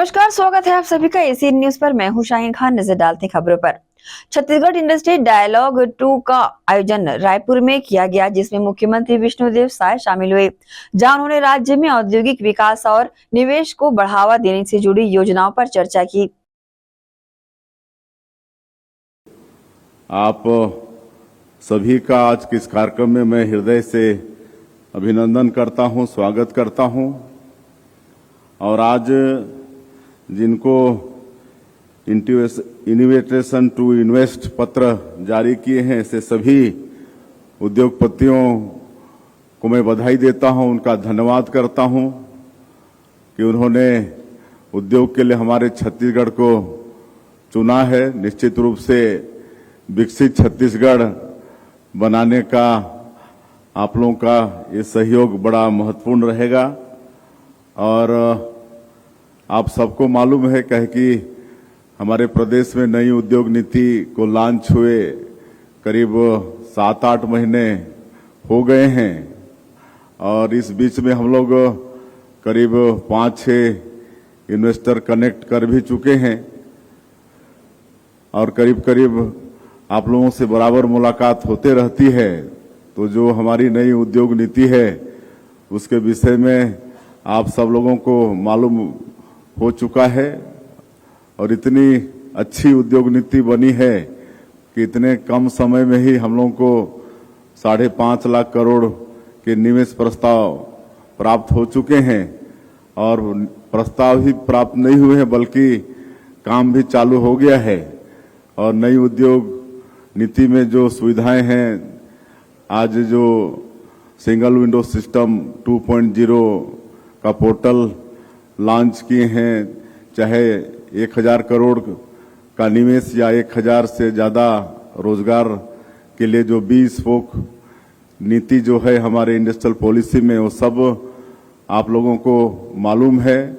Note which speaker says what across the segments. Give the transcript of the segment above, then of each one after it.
Speaker 1: नमस्कार, स्वागत है आप सभी का एसी न्यूज पर। मैं हूं शाहीन खान। नजर डालते हैं खबरों पर। छत्तीसगढ़ इंडस्ट्री डायलॉग 2 का आयोजन रायपुर में किया गया, जिसमें मुख्यमंत्री विष्णुदेव साय शामिल हुए, जहां उन्होंने राज्य में औद्योगिक विकास और निवेश को बढ़ावा देने से जुड़ी योजनाओं पर चर्चा की।
Speaker 2: आप सभी का आज के इस कार्यक्रम में मैं हृदय से अभिनंदन करता हूं, स्वागत करता हूं। और आज जिनको इन्विटेशन टू इन्वेस्ट पत्र जारी किए हैं, ऐसे सभी उद्योगपतियों को मैं बधाई देता हूं, उनका धन्यवाद करता हूं कि उन्होंने उद्योग के लिए हमारे छत्तीसगढ़ को चुना है। निश्चित रूप से विकसित छत्तीसगढ़ बनाने का आप लोगों का ये सहयोग बड़ा महत्वपूर्ण रहेगा। और आप सबको मालूम है कि हमारे प्रदेश में नई उद्योग नीति को लॉन्च हुए करीब 7-8 महीने हो गए हैं, और इस बीच में हम लोग करीब 5-6 इन्वेस्टर कनेक्ट कर भी चुके हैं, और करीब करीब आप लोगों से बराबर मुलाकात होते रहती है। तो जो हमारी नई उद्योग नीति है उसके विषय में आप सब लोगों को मालूम हो चुका है, और इतनी अच्छी उद्योग नीति बनी है कि इतने कम समय में ही हम लोगों को 5.5 लाख करोड़ के निवेश प्रस्ताव प्राप्त हो चुके हैं। और प्रस्ताव ही प्राप्त नहीं हुए हैं बल्कि काम भी चालू हो गया है। और नई उद्योग नीति में जो सुविधाएं हैं, आज जो सिंगल विंडो सिस्टम 2.0 का पोर्टल लॉन्च किए हैं, चाहे 1000 करोड़ का निवेश या 1000 से ज्यादा रोजगार के लिए जो 20 फोक नीति जो है हमारे इंडस्ट्रियल पॉलिसी में, वो सब आप लोगों को मालूम है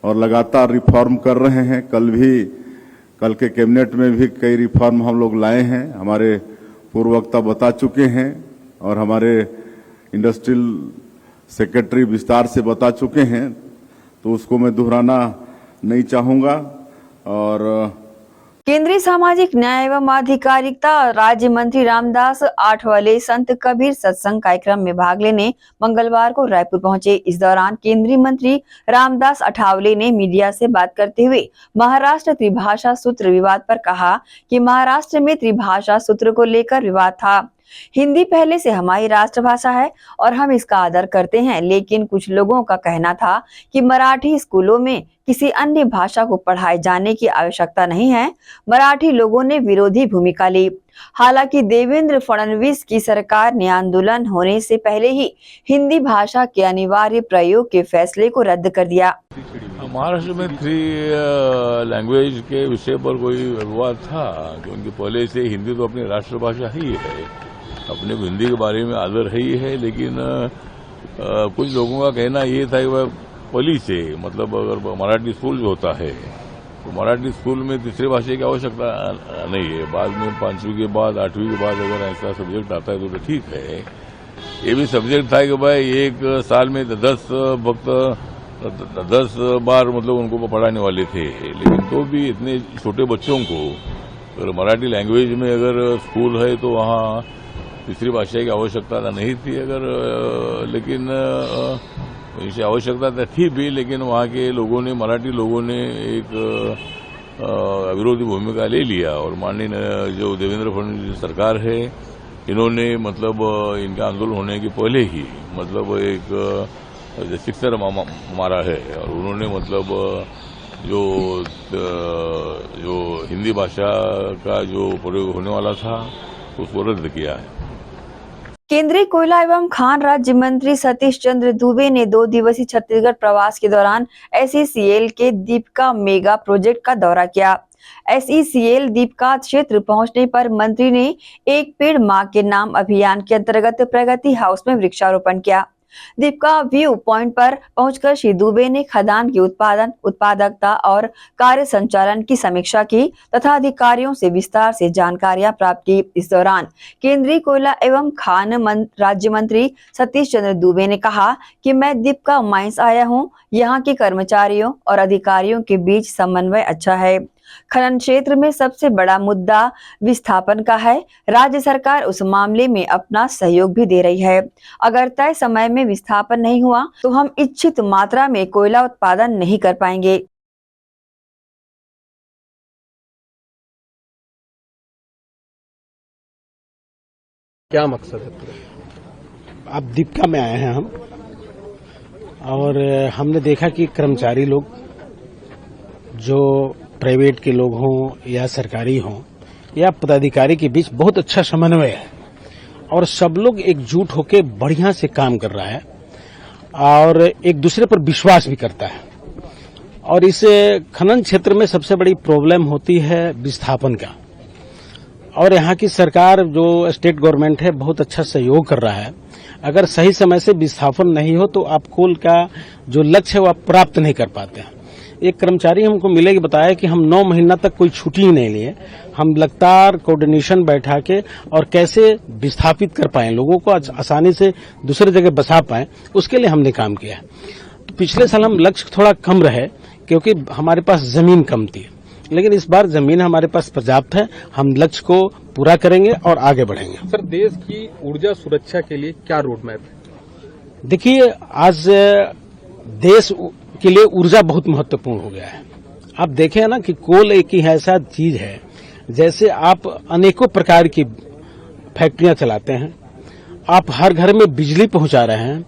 Speaker 2: और लगातार रिफॉर्म कर रहे हैं। कल के कैबिनेट में भी कई रिफॉर्म हम लोग लाए हैं, हमारे पूर्व वक्ता बता चुके हैं, और हमारे इंडस्ट्रियल सेक्रेटरी विस्तार से बता चुके हैं, तो उसको मैं दोहराना नहीं चाहूंगा। और
Speaker 1: केंद्रीय सामाजिक न्याय एवं अधिकारिता राज्य मंत्री रामदास आठवले संत कबीर सत्संग कार्यक्रम में भाग लेने मंगलवार को रायपुर पहुंचे। इस दौरान केंद्रीय मंत्री रामदास आठवले ने मीडिया से बात करते हुए महाराष्ट्र त्रिभाषा सूत्र विवाद पर कहा कि महाराष्ट्र में त्रिभाषा सूत्र को लेकर विवाद था। हिंदी पहले से हमारी राष्ट्रभाषा है और हम इसका आदर करते हैं, लेकिन कुछ लोगों का कहना था कि मराठी स्कूलों में किसी अन्य भाषा को पढ़ाए जाने की आवश्यकता नहीं है। मराठी लोगों ने विरोधी भूमिका ली। हालांकि देवेंद्र फडणवीस की सरकार ने आंदोलन होने से पहले ही हिंदी भाषा के अनिवार्य प्रयोग के फैसले को रद्द कर दिया।
Speaker 3: महाराष्ट्र में 3 लैंग्वेज के विषय पर कोई विवाद था कि उनकी पहले से हिंदी तो अपनी राष्ट्रभाषा ही है, अपने को हिंदी के बारे में आदर है ही है। लेकिन कुछ लोगों का कहना ये था कि वह पहले से, मतलब अगर मराठी स्कूल जो होता है तो मराठी स्कूल में तीसरी भाषा की आवश्यकता नहीं है। बाद में 5वीं के बाद 8वीं के बाद अगर ऐसा सब्जेक्ट आता है तो ठीक है। ये भी सब्जेक्ट था कि भाई एक साल में 10 बार मतलब उनको पढ़ाने वाले थे, लेकिन तो भी इतने छोटे बच्चों को अगर मराठी लैंग्वेज में अगर स्कूल है तो वहाँ तीसरी भाषा की आवश्यकता नहीं थी। लेकिन इसे आवश्यकता थी भी, लेकिन वहाँ के लोगों ने, मराठी लोगों ने एक विरोधी भूमिका ले लिया। और माननीय जो देवेंद्र फडणवीस सरकार है, इन्होंने मतलब इनका आंदोलन होने के पहले ही मतलब एक शिक्षण मारा है, और उन्होंने मतलब जो हिंदी भाषा का जो प्रयोग होने वाला था उसको रद्द किया है।
Speaker 1: केंद्रीय कोयला एवं खान राज्य मंत्री सतीश चंद्र दुबे ने 2 दिवसीय छत्तीसगढ़ प्रवास के दौरान SECL के दीपिका मेगा प्रोजेक्ट का दौरा किया। SECL दीपिका क्षेत्र पहुंचने पर मंत्री ने एक पेड़ मां के नाम अभियान के अंतर्गत प्रगति हाउस में वृक्षारोपण किया। दीपका व्यू पॉइंट पर पहुंचकर श्री दुबे ने खदान की उत्पादन, उत्पादकता और कार्य संचालन की समीक्षा की तथा अधिकारियों से विस्तार से जानकारियां प्राप्त की। इस दौरान केंद्रीय कोयला एवं खान राज्य मंत्री सतीश चंद्र दुबे ने कहा कि मैं दीपका माइंस आया हूं, यहाँ के कर्मचारियों और अधिकारियों के बीच समन्वय अच्छा है। खनन क्षेत्र में सबसे बड़ा मुद्दा विस्थापन का है। राज्य सरकार उस मामले में अपना सहयोग भी दे रही है। अगर तय समय में विस्थापन नहीं हुआ तो हम इच्छित मात्रा में कोयला उत्पादन नहीं कर पाएंगे।
Speaker 4: क्या मकसद है?
Speaker 5: अब दीपका में आए हैं हम, और हमने देखा कि कर्मचारी लोग जो प्राइवेट के लोग हों या सरकारी हों या पदाधिकारी के बीच बहुत अच्छा समन्वय है और सब लोग एकजुट होकर बढ़िया से काम कर रहा है और एक दूसरे पर विश्वास भी करता है। और इस खनन क्षेत्र में सबसे बड़ी प्रॉब्लम होती है विस्थापन का, और यहाँ की सरकार जो स्टेट गवर्नमेंट है बहुत अच्छा सहयोग कर रहा है। अगर सही समय से विस्थापन नहीं हो तो आप कोल का जो लक्ष्य है वो आप प्राप्त नहीं कर पाते हैं। एक कर्मचारी हमको मिले कि बताया कि हम 9 महीना तक कोई छुट्टी ही नहीं लिए, हम लगातार कोऑर्डिनेशन बैठा के और कैसे विस्थापित कर पाए, लोगों को आसानी से दूसरे जगह बसा पाए, उसके लिए हमने काम किया है। तो पिछले साल हम लक्ष्य थोड़ा कम रहे क्योंकि हमारे पास जमीन कम थी, लेकिन इस बार जमीन हमारे पास पर्याप्त है। हम लक्ष्य को पूरा करेंगे और आगे बढ़ेंगे।
Speaker 4: सर, देश की ऊर्जा सुरक्षा के लिए क्या रोड मैप है?
Speaker 5: देखिए, आज देश के लिए ऊर्जा बहुत महत्वपूर्ण हो गया है। आप देखें ना कि कोल एक ही ऐसा चीज है, जैसे आप अनेकों प्रकार की फैक्ट्रियां चलाते हैं, आप हर घर में बिजली पहुंचा रहे हैं,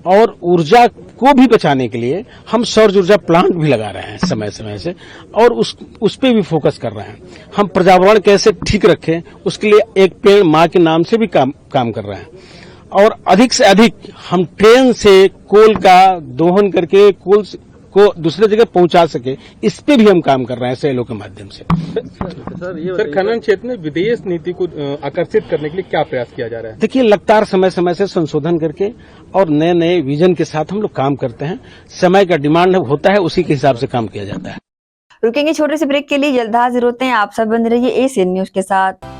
Speaker 5: और ऊर्जा को भी बचाने के लिए हम सौर ऊर्जा प्लांट भी लगा रहे हैं समय समय से, और उस पे भी फोकस कर रहे हैं। हम पर्यावरण कैसे ठीक रखें उसके लिए एक पेड़ माँ के नाम से भी काम कर रहे हैं, और अधिक से अधिक हम ट्रेन से कोल का दोहन करके कोल को दूसरे जगह पहुंचा सके, इस पे भी हम काम कर रहे हैं सेलों के माध्यम से।
Speaker 4: सर, खनन क्षेत्र में विदेश नीति को आकर्षित करने के लिए क्या प्रयास किया जा रहा है?
Speaker 5: देखिए, लगातार समय समय से संशोधन करके और नए नए विजन के साथ हम लोग काम करते हैं। समय का डिमांड होता है, उसी के हिसाब से काम किया जाता है।
Speaker 1: रुकेंगे छोटे से ब्रेक के लिए, जल्द हाजिर होते हैं। आप सब बने रहिए एशियन न्यूज के साथ।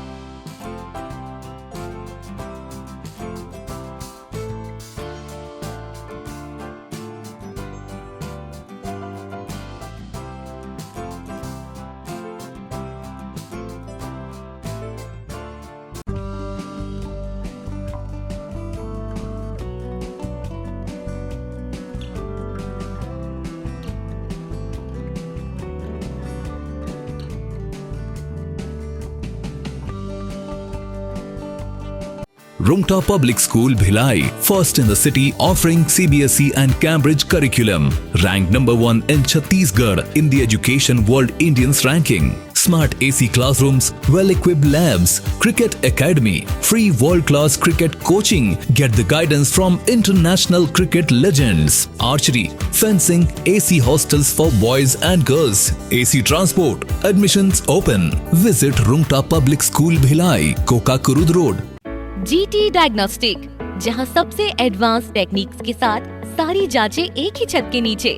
Speaker 6: Rungta Public School Bhilai, first in the city offering CBSE and Cambridge curriculum. Ranked number 1 in Chhattisgarh in the Education World Indians ranking. Smart AC classrooms, well-equipped labs, cricket academy, free world-class cricket coaching. Get the guidance from international cricket legends. Archery, fencing, AC hostels for boys and girls. AC transport. Admissions open. Visit Rungta Public School Bhilai, Kokakurud Road.
Speaker 7: GT diagnostic, जहां सबसे advance techniques के साथ सारी जांचें एक ही छत के नीचे।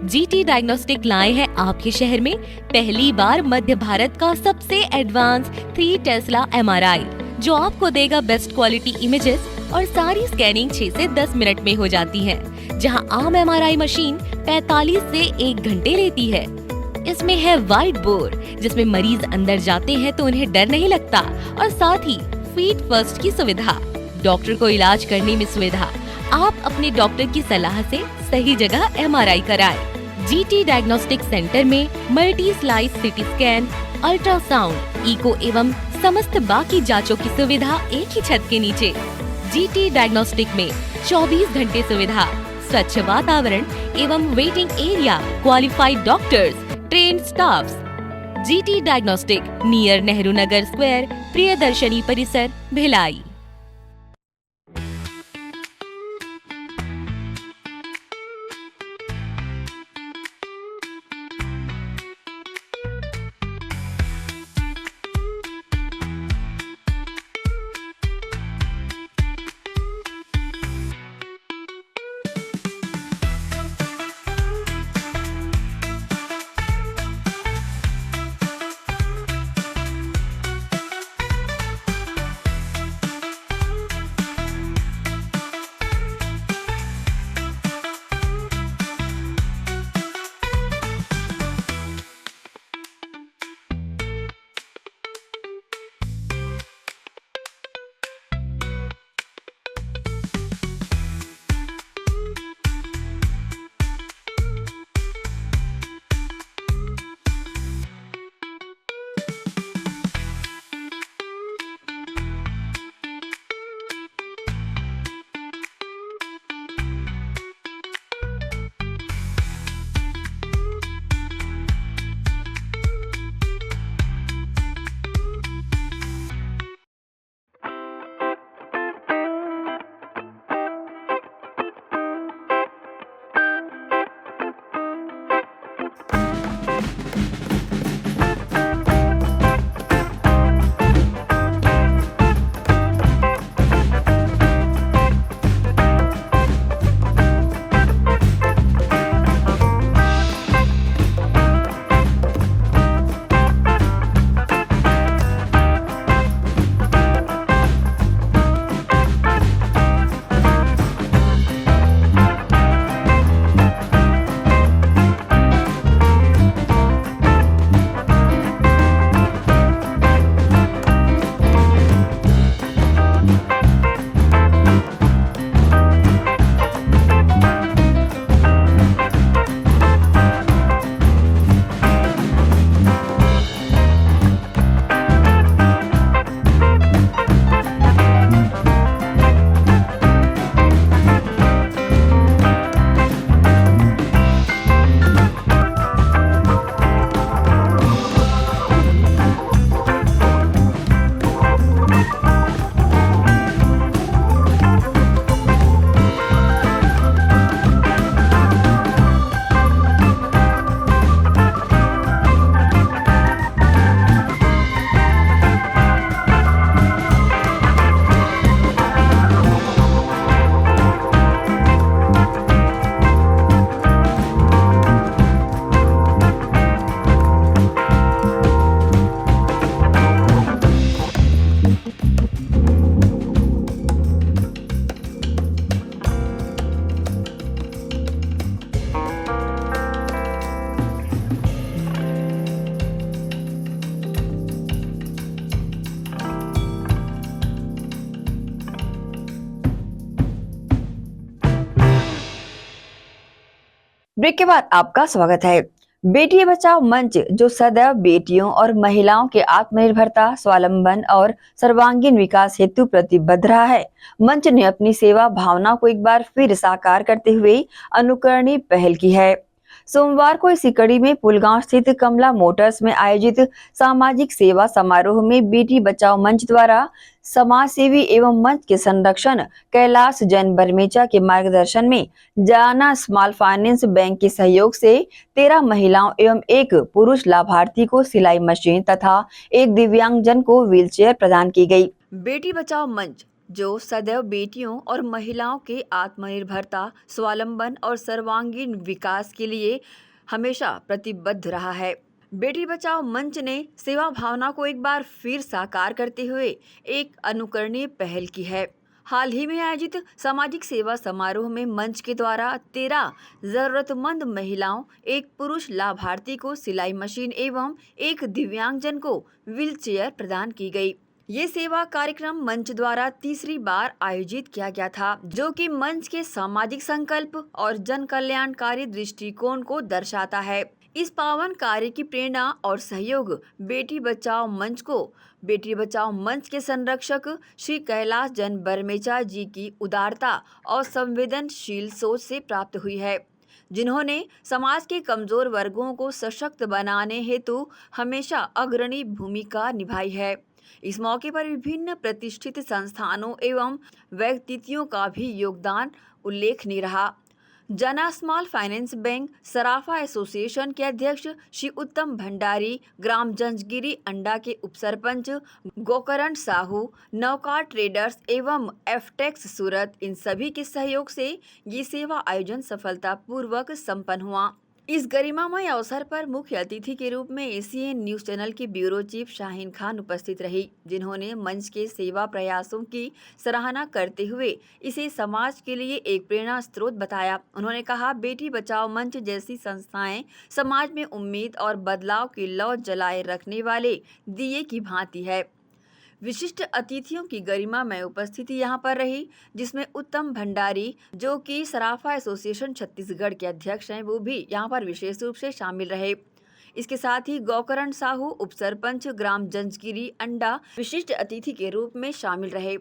Speaker 7: GT डायग्नोस्टिक लाए हैं आपके शहर में पहली बार मध्य भारत का सबसे एडवांस 3 टेस्ला MRI, जो आपको देगा बेस्ट क्वालिटी इमेजेस, और सारी स्कैनिंग 6 से 10 मिनट में हो जाती है, जहां आम MRI मशीन 45 से 1 घंटे लेती है। इसमें है वाइट बोर्ड, जिसमें मरीज अंदर जाते हैं तो उन्हें डर नहीं लगता, और साथ ही फीट फर्स्ट की सुविधा, डॉक्टर को इलाज करने में सुविधा। आप अपने डॉक्टर की सलाह से सही जगह MRI कराएं। GT डायग्नोस्टिक सेंटर में multi slice CT scan, ultrasound, echo एवं समस्त बाकी जांचों की सुविधा एक ही छत के नीचे। GT डायग्नोस्टिक में 24 घंटे सुविधा, स्वच्छ वातावरण एवं waiting area, qualified doctors, trained staffs. GT diagnostic, near Nehru Nagar square, Priyadarshini परिसर, भिलाई।
Speaker 1: ब्रेक के बाद आपका स्वागत है। बेटी बचाओ मंच जो सदैव बेटियों और महिलाओं के आत्मनिर्भरता, स्वावलंबन और सर्वांगीण विकास हेतु प्रतिबद्ध रहा है। मंच ने अपनी सेवा भावना को एक बार फिर साकार करते हुए अनुकरणीय पहल की है। सोमवार को इसी कड़ी में पुलगांव स्थित कमला मोटर्स में आयोजित सामाजिक सेवा समारोह में बेटी बचाओ मंच द्वारा समाज सेवी एवं मंच के संरक्षण कैलाश जैन बरमेचा के मार्गदर्शन में जाना स्मॉल फाइनेंस बैंक के सहयोग से 13 महिलाओं एवं एक पुरुष लाभार्थी को सिलाई मशीन तथा एक दिव्यांगजन को व्हीलचेयर प्रदान की गई। बेटी बचाओ मंच जो सदैव बेटियों और महिलाओं के आत्मनिर्भरता, स्वावलंबन और सर्वांगीण विकास के लिए हमेशा प्रतिबद्ध रहा है। बेटी बचाओ मंच ने सेवा भावना को एक बार फिर साकार करते हुए एक अनुकरणीय पहल की है। हाल ही में आयोजित सामाजिक सेवा समारोह में मंच के द्वारा 13 जरूरतमंद महिलाओं, एक पुरुष लाभार्थी को सिलाई मशीन एवं एक दिव्यांगजन को व्हीलचेयर प्रदान की गई। ये सेवा कार्यक्रम मंच द्वारा तीसरी बार आयोजित किया गया था, जो कि मंच के सामाजिक संकल्प और जन कल्याणकारी दृष्टिकोण को दर्शाता है। इस पावन कार्य की प्रेरणा और सहयोग बेटी बचाओ मंच के संरक्षक श्री कैलाश जैन बरमेचा जी की उदारता और संवेदनशील सोच से प्राप्त हुई है, जिन्होंने समाज के कमजोर वर्गों को सशक्त बनाने हेतु हमेशा अग्रणी भूमिका निभाई है। इस मौके पर विभिन्न प्रतिष्ठित संस्थानों एवं व्यक्तित्वों का भी योगदान उल्लेखनीय रहा। जना स्मॉल फाइनेंस बैंक सराफा एसोसिएशन के अध्यक्ष श्री उत्तम भंडारी, ग्राम जंजगिरी अंडा के उपसरपंच गोकरण साहू, नौका ट्रेडर्स एवं एफटेक्स सूरत, इन सभी के सहयोग से ये सेवा आयोजन सफलतापूर्वक संपन्न हुआ। इस गरिमामय अवसर पर मुख्य अतिथि के रूप में एसीएन न्यूज चैनल की ब्यूरो चीफ शाहीन खान उपस्थित रही, जिन्होंने मंच के सेवा प्रयासों की सराहना करते हुए इसे समाज के लिए एक प्रेरणा स्रोत बताया। उन्होंने कहा, बेटी बचाओ मंच जैसी संस्थाएं समाज में उम्मीद और बदलाव की लौ जलाए रखने वाले दिए की भांति है। विशिष्ट अतिथियों की गरिमामय उपस्थिति यहाँ पर रही, जिसमें उत्तम भंडारी, जो कि सराफा एसोसिएशन छत्तीसगढ़ के अध्यक्ष हैं, वो भी यहाँ पर विशेष रूप से शामिल रहे। इसके साथ ही गोकरण साहू, उपसरपंच ग्राम जंजगिरी अंडा, विशिष्ट अतिथि के रूप में शामिल रहे।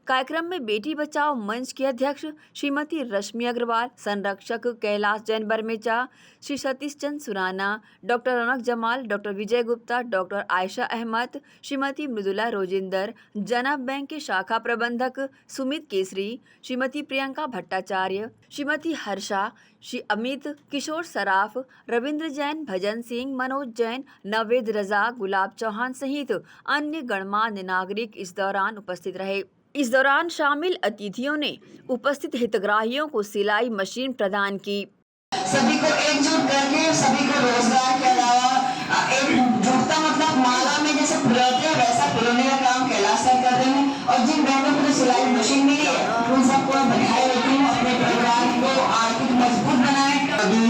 Speaker 1: कार्यक्रम में बेटी बचाओ मंच के अध्यक्ष श्रीमती रश्मि अग्रवाल, संरक्षक कैलाश जैन बरमेचा, श्री सतीश चंद सुराना, डॉक्टर रौनक जमाल, डॉक्टर विजय गुप्ता, डॉक्टर आयशा अहमद, श्रीमती मृदुला रोजिंदर, जना बैंक के शाखा प्रबंधक सुमित केसरी, श्रीमती प्रियंका भट्टाचार्य, श्रीमती हर्षा, श्री अमित, किशोर सराफ, रविंद्र जैन, भजन सिंह, मनोज जैन, नवेद रजा, गुलाब चौहान सहित अन्य गणमान्य नागरिक इस दौरान उपस्थित रहे। इस दौरान शामिल अतिथियों ने उपस्थित हितग्राहियों को सिलाई मशीन प्रदान की।
Speaker 8: सभी को एकजुट करके सभी को रोजगार के अलावा एक जुटता मतलब माला में जैसे पुराते हैं वैसा पुराने का काम कैलाश सर कर रहे हैं। और जिन बहनों को सिलाई मशीन मिली है उन सबको बधाई देती हूँ, अपने परिवार को आर्थिक मजबूत बनाए।
Speaker 9: अभी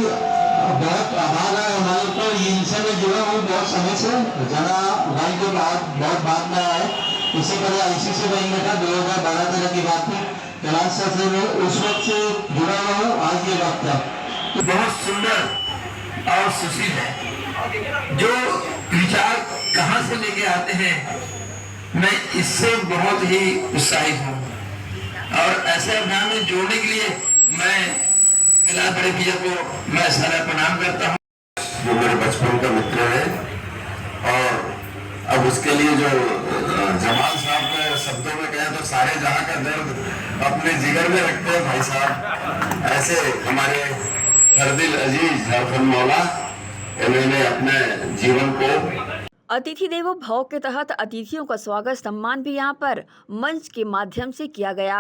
Speaker 9: बहुत आभार है हमारे को, इनसे मैं जुड़ा हूँ बहुत समय से। जना भाई के बाद बहुत बाद में आए, इससे पहले आईसीसी बैंक में था, 2012-13 की बात थी। कैलाश सर से मैं उस वक्त से जुड़ा हुआ हूँ, आज ये वक्त था। तो बहुत सुंदर और सुशील है, जो विचार कहाँ से लेके आते हैं, मैं इससे बहुत ही उत्साहित हूँ। और ऐसे अभियान में जोड़ने के लिए मैं कैलाश बड़े भैया को मैं सारा प्रणाम करता हूँ, जो मेरे बचपन का मित्र है। और अब उसके लिए जो जमाल साहब के शब्दों में कहें तो सारे जहां का दर्द अपने जिगर में रखते हैं भाई साहब। ऐसे हमारे हरदिल अजीज झारखंड मौला, इन्होंने अपने जीवन को
Speaker 1: अतिथि देवो भव के तहत अतिथियों का स्वागत सम्मान भी यहाँ पर मंच के माध्यम से किया गया।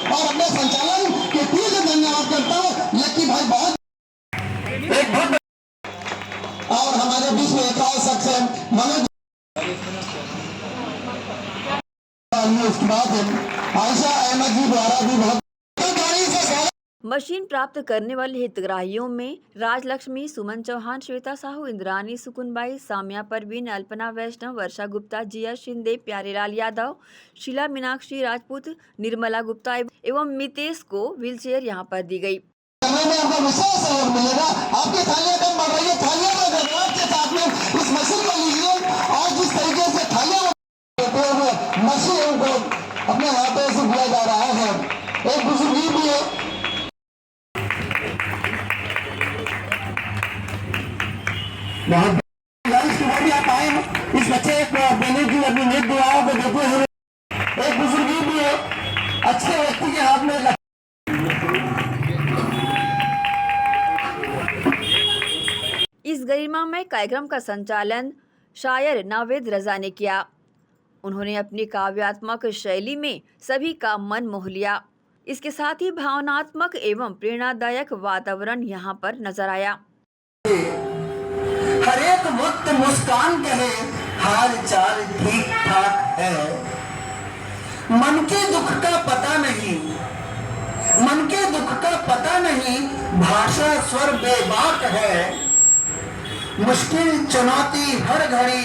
Speaker 8: और अपने संचालन के पूरे धन्यवाद करता हूँ लक्की भाई, बहुत और हमारे बीच में एक और शख्स है मनोज, उसके बाद आयशा अहमद जी द्वारा भी बहुत
Speaker 1: मशीन प्राप्त करने वाले हितग्राहियों में राजलक्ष्मी, सुमन चौहान, श्वेता साहू, इंद्रानी, सुकुनबाई, साम्या परवीन, अल्पना वैष्णव, वर्षा गुप्ता, जिया शिंदे, प्यारेलाल यादव, शीला मीनाक्षी राजपूत, निर्मला गुप्ता एवं मितेश को व्हीलचेयर यहां पर दी गई।
Speaker 9: करने में आपको विशेष सहयोग मिलेगा। आपकी थालियां कम बढ़ रही है, थालियां में धन्यवाद के साथ में इस मशीन को लीजिए और जिस तरीके से थालियां मशीन को अपने हाथों से दिया जा रहा है। एक बुजुर्गी भी है, बहुत भी आप आए इस बच्चे को देने की अपनी नेक दुआओं को देते हुए। एक बुजुर्गी भी है, अच्छे व्यक्ति के हाथ में
Speaker 1: इस गरिमामय कार्यक्रम का संचालन शायर नावेद रजा ने किया। उन्होंने अपनी काव्यात्मक शैली में सभी का मन मोह लिया। इसके साथ ही भावनात्मक एवं प्रेरणादायक वातावरण यहाँ पर नजर आया।
Speaker 9: हर एक वक्त मुस्कान कहे हाल चाल ठीक ठाक है, मन के दुख का पता नहीं, मन के दुख का पता नहीं, भाषा स्वर बेबाक है, मुश्किल चुनौती हर घड़ी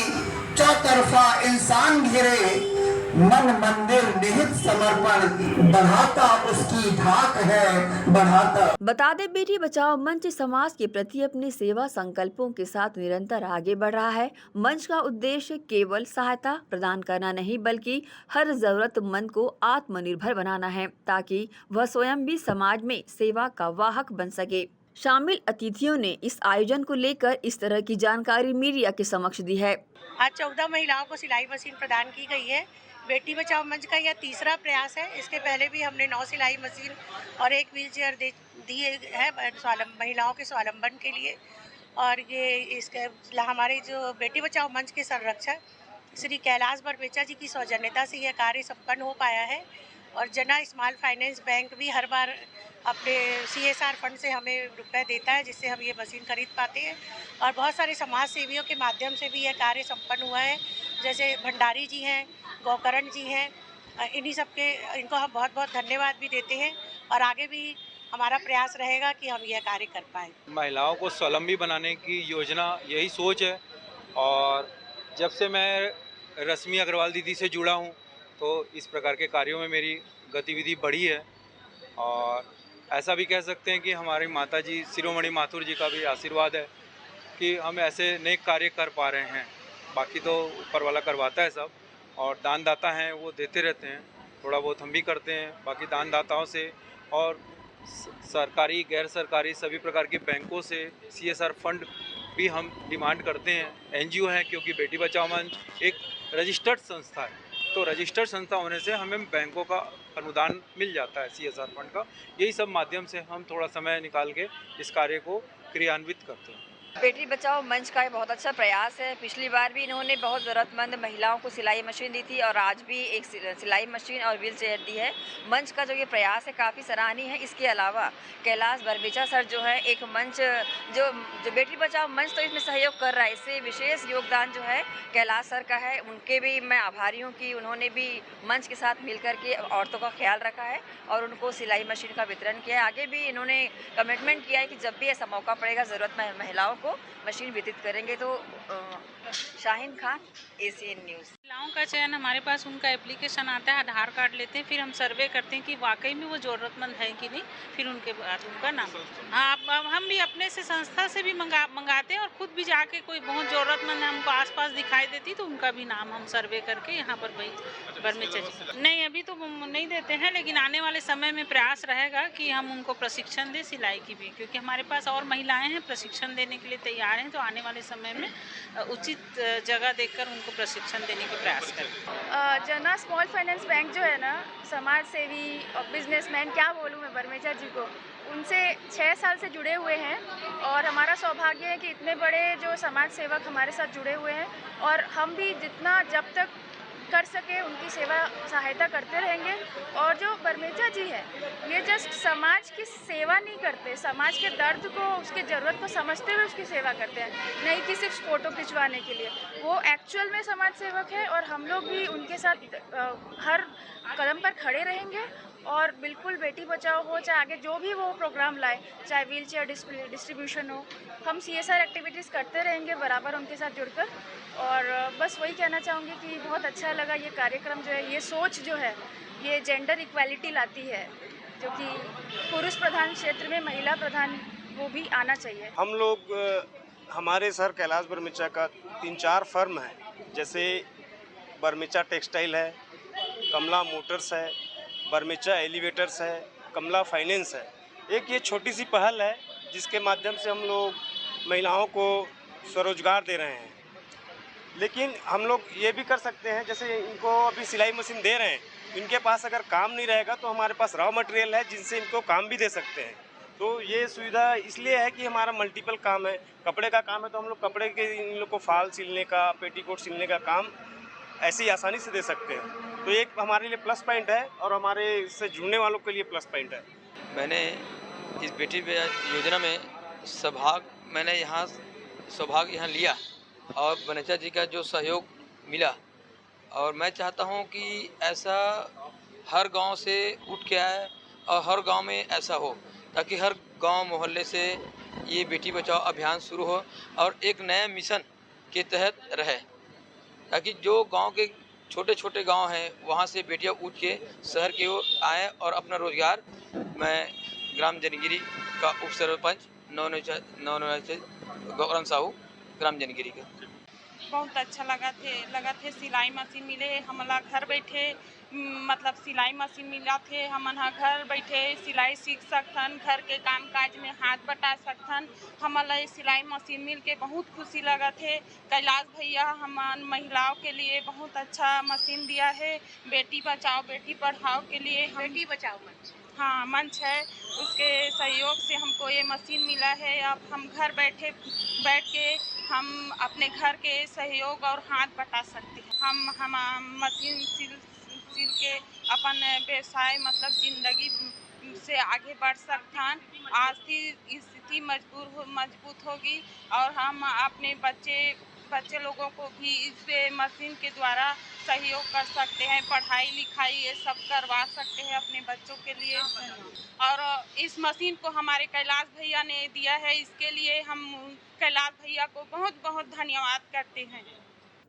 Speaker 9: चौतरफा इंसान घिरे, मन मंदिर निहित समर्पण बढ़ाता उसकी धाक है बढ़ाता।
Speaker 1: बता दें, बेटी बचाओ मंच समाज के प्रति अपने सेवा संकल्पों के साथ निरंतर आगे बढ़ रहा है। मंच का उद्देश्य केवल सहायता प्रदान करना नहीं, बल्कि हर जरूरतमंद को आत्मनिर्भर बनाना है, ताकि वह स्वयं भी समाज में सेवा का वाहक बन सके। शामिल अतिथियों ने इस आयोजन को लेकर इस तरह की जानकारी मीडिया के समक्ष दी है।
Speaker 10: आज 14 महिलाओं को सिलाई मशीन प्रदान की गई है। बेटी बचाओ मंच का यह तीसरा प्रयास है। इसके पहले भी हमने 9 सिलाई मशीन और 1 व्हीलचेयर दी है महिलाओं के स्वावलंबन के लिए। और ये इसके हमारे जो बेटी बचाओ मंच के संरक्षक श्री कैलाश बरबेचा जी की सौजन्यता से यह कार्य संपन्न हो पाया है। और जना स्मॉल फाइनेंस बैंक भी हर बार अपने CSR फंड से हमें रुपए देता है, जिससे हम ये मशीन खरीद पाते हैं। और बहुत सारे समाज सेवियों के माध्यम से भी यह कार्य संपन्न हुआ है, जैसे भंडारी जी हैं, गौकरण जी हैं, इन्हीं सबके इनको हम बहुत बहुत धन्यवाद भी देते हैं। और आगे भी हमारा प्रयास रहेगा कि हम यह कार्य कर पाएँ।
Speaker 11: महिलाओं को स्वावलंबी बनाने की योजना यही सोच है। और जब से मैं रश्मि अग्रवाल दीदी से जुड़ा हूँ तो इस प्रकार के कार्यों में मेरी गतिविधि बढ़ी है। और ऐसा भी कह सकते हैं कि हमारी माता जी शिरोमणि माथुर जी का भी आशीर्वाद है कि हम ऐसे नेक कार्य कर पा रहे हैं। बाकी तो ऊपर वाला करवाता है सब, और दानदाता हैं वो देते रहते हैं, थोड़ा बहुत हम भी करते हैं। बाकी दानदाताओं से और सरकारी गैर सरकारी सभी प्रकार के बैंकों से CSR फंड भी हम डिमांड करते हैं। NGO है, क्योंकि बेटी बचाओ मंच एक रजिस्टर्ड संस्था है, तो रजिस्टर्ड संस्था होने से हमें बैंकों का अनुदान मिल जाता है CSR फंड का। यही सब माध्यम से हम थोड़ा समय निकाल के इस कार्य को क्रियान्वित करते हैं।
Speaker 1: बेटी बचाओ मंच का बहुत अच्छा प्रयास है। पिछली बार भी इन्होंने बहुत ज़रूरतमंद महिलाओं को सिलाई मशीन दी थी और आज भी एक सिलाई मशीन और व्हील चेयर दी है। मंच का जो ये प्रयास है काफ़ी सराहनीय है। इसके अलावा कैलाश बरबेचा सर जो है एक मंच जो बेटी बचाओ मंच तो इसमें सहयोग कर रहा है, इससे विशेष योगदान जो है कैलाश सर का है। उनके भी मैं आभारी हूँ कि उन्होंने भी मंच के साथ मिलकर के औरतों का ख्याल रखा है और उनको सिलाई मशीन का वितरण किया है। आगे भी इन्होंने कमिटमेंट किया है कि जब भी ऐसा मौका पड़ेगा ज़रूरतमंद महिलाओं को मशीन वितरित करेंगे। तो शाहीन खान, ACN न्यूज़।
Speaker 12: महिलाओं का चयन हमारे पास उनका एप्लीकेशन आता है, आधार कार्ड लेते हैं, फिर हम सर्वे करते हैं कि वाकई में वो ज़रूरतमंद है कि नहीं, फिर उनके बाद उनका नाम। हाँ, हम भी अपने से संस्था से भी मंगाते हैं और खुद भी जाके कोई बहुत ज़रूरतमंद हमको आसपास दिखाई देती तो उनका भी नाम हम सर्वे करके यहाँ पर वही पर में चले। नहीं, अभी तो नहीं देते हैं, लेकिन आने वाले समय में प्रयास रहेगा कि हम उनको प्रशिक्षण दें सिलाई की भी, क्योंकि हमारे पास और महिलाएँ हैं प्रशिक्षण देने के लिए तैयार हैं। तो आने वाले समय में उचित जगह देखकर उनको प्रशिक्षण देने के प्रयास करें।
Speaker 13: जना स्मॉल फाइनेंस बैंक जो है ना, समाज सेवी और बिजनेसमैन, क्या बोलूँ मैं बरमेचा जी को, उनसे 6 साल से जुड़े हुए हैं और हमारा सौभाग्य है कि इतने बड़े जो समाज सेवक हमारे साथ जुड़े हुए हैं और हम भी जितना जब तक कर सके उनकी सेवा सहायता करते रहेंगे। और और जो बरमेजा जी है ये जस्ट समाज की सेवा नहीं करते, समाज के दर्द को, उसके ज़रूरत को समझते हुए उसकी सेवा करते हैं, नहीं कि सिर्फ फ़ोटो खिंचवाने के लिए। वो एक्चुअल में समाज सेवक है और हम लोग भी उनके साथ हर कदम पर खड़े रहेंगे और बिल्कुल बेटी बचाओ हो, चाहे आगे जो भी वो प्रोग्राम लाए, चाहे व्हील चेयर डिस्ट्रीब्यूशन हो, हम CSR एक्टिविटीज़ करते रहेंगे बराबर उनके साथ जुड़कर। और बस वही कहना चाहूँगी कि बहुत अच्छा लगा ये कार्यक्रम जो है, ये सोच जो है, ये जेंडर इक्वालिटी लाती है, जो कि पुरुष प्रधान क्षेत्र में महिला प्रधान वो भी आना चाहिए।
Speaker 14: हम लोग हमारे शहर कैलाश बरमेचा का 3-4 फर्म है, जैसे बरमेचा टेक्सटाइल है, कमला मोटर्स है, बरमेचा एलिवेटर्स है, कमला फाइनेंस है। एक ये छोटी सी पहल है जिसके माध्यम से हम लोग महिलाओं को स्वरोजगार दे रहे हैं। लेकिन हम लोग ये भी कर सकते हैं, जैसे इनको अभी सिलाई मशीन दे रहे हैं, इनके पास अगर काम नहीं रहेगा तो हमारे पास रॉ मटेरियल है जिनसे इनको काम भी दे सकते हैं। तो ये सुविधा इसलिए है कि हमारा मल्टीपल काम है, कपड़े का काम है तो हम लोग कपड़े के इन लोग को फाल सिलने का, पेटीकोट सिलने का काम ऐसे ही आसानी से दे सकते हैं। तो एक हमारे लिए प्लस पॉइंट है और हमारे इससे जुड़ने वालों के लिए प्लस पॉइंट है।
Speaker 11: मैंने इस बेटी योजना में सौभाग्य यहाँ लिया और बनेचा जी का जो सहयोग मिला, और मैं चाहता हूँ कि ऐसा हर गांव से उठ के आए और हर गांव में ऐसा हो, ताकि हर गांव मोहल्ले से ये बेटी बचाओ अभियान शुरू हो और एक नए मिशन के तहत रहे, ताकि जो गांव के छोटे छोटे गांव हैं वहां से बेटियां उठ के शहर की ओर आएँ और अपना रोजगार। मैं ग्राम जनगिरी का उप सरपंच नवनिर्वाचित गौरव साहू ग्राम जनगिरी का।
Speaker 12: बहुत अच्छा लगा थे सिलाई मशीन मिले हमला घर बैठे, मतलब सिलाई मशीन मिला थे, हमन घर बैठे सिलाई सीख सकथन, घर के काम काज में हाथ बटा सकथन। हमला सिलाई मशीन मिल के बहुत खुशी लगा थे। कैलाश भैया हमन महिलाओं के लिए बहुत अच्छा मशीन दिया है। बेटी बचाओ बेटी पढ़ाओ के लिए बेटी बचाओ मंच है, उसके सहयोग से हमको ये मशीन मिला है। अब हम घर बैठ के हम अपने घर के सहयोग और हाथ बटा सकते हैं। हम मशीन सिल के अपन व्यवसाय मतलब जिंदगी से आगे बढ़ सकथन। आर्थिक स्थिति मजबूत होगी और हम अपने बच्चे लोगों को भी इस मशीन के द्वारा सहयोग कर सकते हैं, पढ़ाई लिखाई ये सब करवा सकते हैं अपने बच्चों के लिए। और इस मशीन को हमारे कैलाश भैया ने दिया है, इसके लिए हम कैलाश भैया को बहुत बहुत धन्यवाद करते हैं।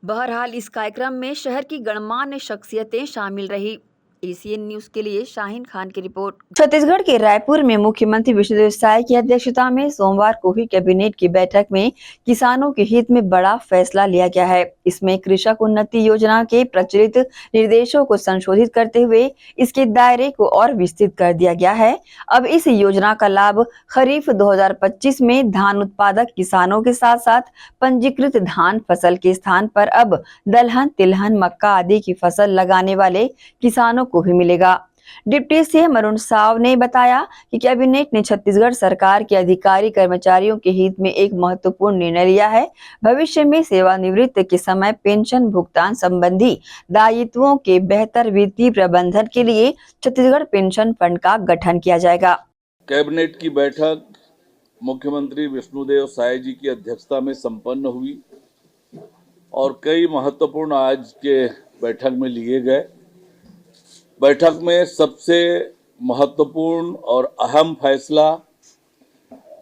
Speaker 1: बहरहाल इस कार्यक्रम में शहर की गणमान्य शख्सियतें शामिल रही। एसीएन न्यूज के लिए शाहीन खान की रिपोर्ट। छत्तीसगढ़ के रायपुर में मुख्यमंत्री विष्णुदेव साय की अध्यक्षता में सोमवार को हुई कैबिनेट की बैठक में किसानों के हित में बड़ा फैसला लिया गया है। इसमें कृषक उन्नति योजना के प्रचलित निर्देशों को संशोधित करते हुए इसके दायरे को और विस्तृत कर दिया गया है। अब इस योजना का लाभ खरीफ 2025 में धान उत्पादक किसानों के साथ साथ पंजीकृत धान फसल के स्थान पर अब दलहन, तिलहन, मक्का आदि की फसल लगाने वाले किसानों को भी मिलेगा। डिप्टी सीएम अरुण साव ने बताया कि कैबिनेट ने छत्तीसगढ़ सरकार के अधिकारी कर्मचारियों के हित में एक महत्वपूर्ण निर्णय लिया है। भविष्य में सेवानिवृत्ति के समय पेंशन भुगतान संबंधी दायित्वों के बेहतर वित्तीय प्रबंधन के लिए छत्तीसगढ़ पेंशन फंड का गठन किया जाएगा।
Speaker 15: कैबिनेट की बैठक मुख्यमंत्री विष्णुदेव साय जी की अध्यक्षता में संपन्न हुई और कई महत्वपूर्ण आज के बैठक में लिए गए। बैठक में सबसे महत्वपूर्ण और अहम फैसला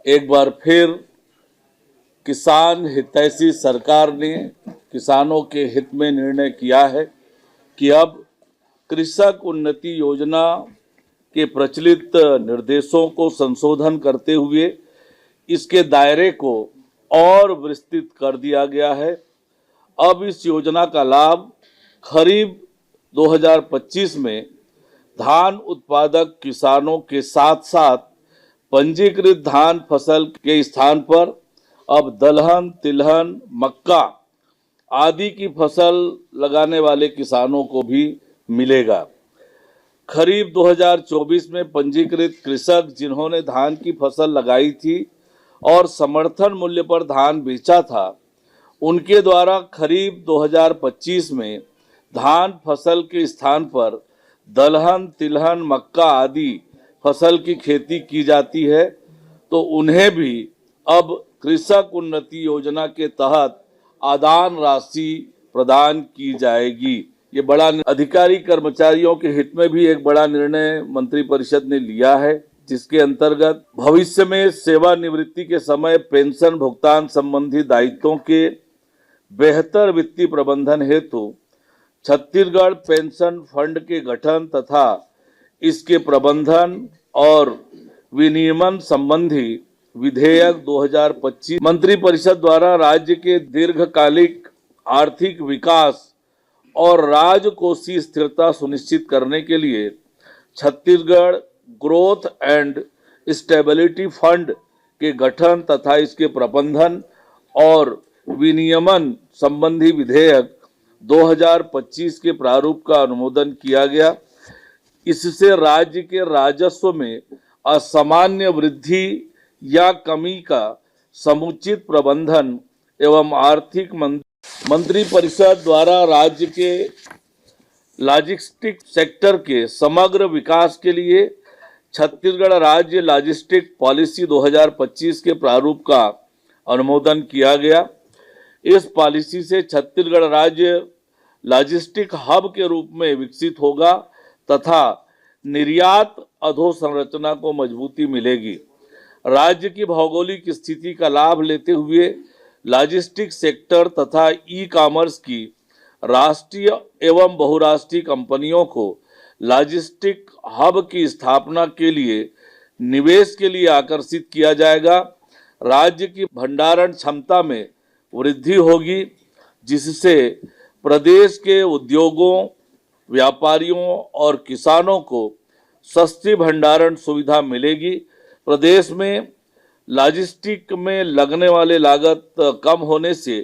Speaker 15: एक बार फिर किसान हितैषी सरकार ने किसानों के हित में निर्णय किया है कि अब कृषक उन्नति योजना के प्रचलित निर्देशों को संशोधन करते हुए इसके दायरे को और विस्तृत कर दिया गया है। अब इस योजना का लाभ खरीफ 2025 में धान उत्पादक किसानों के साथ साथ पंजीकृत धान फसल के स्थान पर अब दलहन, तिलहन, मक्का आदि की फसल लगाने वाले किसानों को भी मिलेगा। खरीफ 2024 में पंजीकृत कृषक जिन्होंने धान की फसल लगाई थी और समर्थन मूल्य पर धान बेचा था, उनके द्वारा खरीफ 2025 में धान फसल के स्थान पर दलहन, तिलहन, मक्का आदि फसल की खेती की जाती है, तो उन्हें भी अब कृषक उन्नति योजना के तहत आदान राशि प्रदान की जाएगी। ये बड़ा अधिकारी कर्मचारियों के हित में भी एक बड़ा निर्णय मंत्रिपरिषद ने लिया है, जिसके अंतर्गत भविष्य में सेवानिवृत्ति के समय पेंशन भुगतान संबंधी दायित्वों के बेहतर वित्तीय प्रबंधन हेतु छत्तीसगढ़ पेंशन फंड के गठन तथा इसके प्रबंधन और विनियमन संबंधी विधेयक 2025 मंत्रिपरिषद द्वारा राज्य के दीर्घकालिक आर्थिक विकास और राजकोषीय स्थिरता सुनिश्चित करने के लिए Chhattisgarh growth and stability fund के गठन तथा इसके प्रबंधन और विनियमन संबंधी विधेयक 2025 के प्रारूप का अनुमोदन किया गया। इससे राज्य के राजस्व में असामान्य वृद्धि या कमी का समुचित प्रबंधन एवं आर्थिक मंत्रिपरिषद द्वारा राज्य के लॉजिस्टिक सेक्टर के समग्र विकास के लिए छत्तीसगढ़ राज्य लॉजिस्टिक पॉलिसी 2025 के प्रारूप का अनुमोदन किया गया। इस पॉलिसी से छत्तीसगढ़ राज्य लॉजिस्टिक हब के रूप में विकसित होगा तथा निर्यात अधोसंरचना को मजबूती मिलेगी। राज्य की भौगोलिक स्थिति का लाभ लेते हुए लॉजिस्टिक सेक्टर तथा ई कॉमर्स की राष्ट्रीय एवं बहुराष्ट्रीय कंपनियों को लॉजिस्टिक हब की स्थापना के लिए निवेश के लिए आकर्षित किया जाएगा। राज्य की भंडारण क्षमता में वृद्धि होगी, जिससे प्रदेश के उद्योगों, व्यापारियों और किसानों को सस्ती भंडारण सुविधा मिलेगी। प्रदेश में लॉजिस्टिक में लगने वाले लागत कम होने से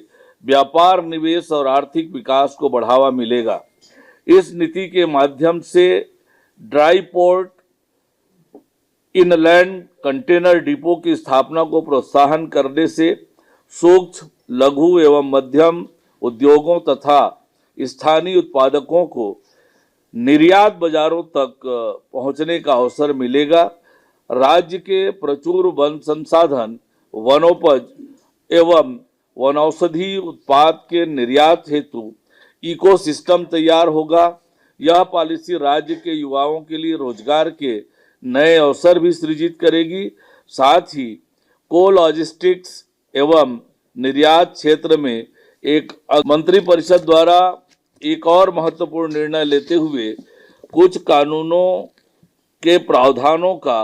Speaker 15: व्यापार, निवेश और आर्थिक विकास को बढ़ावा मिलेगा। इस नीति के माध्यम से dry port, inland container depot की स्थापना को प्रोत्साहन करने से सूक्ष्म, लघु एवं मध्यम उद्योगों तथा स्थानीय उत्पादकों को निर्यात बाजारों तक पहुंचने का अवसर मिलेगा। राज्य के प्रचुर वन संसाधन, वनोपज एवं वनौषधि उत्पाद के निर्यात हेतु इकोसिस्टम तैयार होगा। यह पॉलिसी राज्य के युवाओं के लिए रोजगार के नए अवसर भी सृजित करेगी। साथ ही को लॉजिस्टिक्स एवं निर्यात क्षेत्र में एक मंत्रिपरिषद द्वारा एक और महत्वपूर्ण निर्णय लेते हुए कुछ कानूनों के प्रावधानों का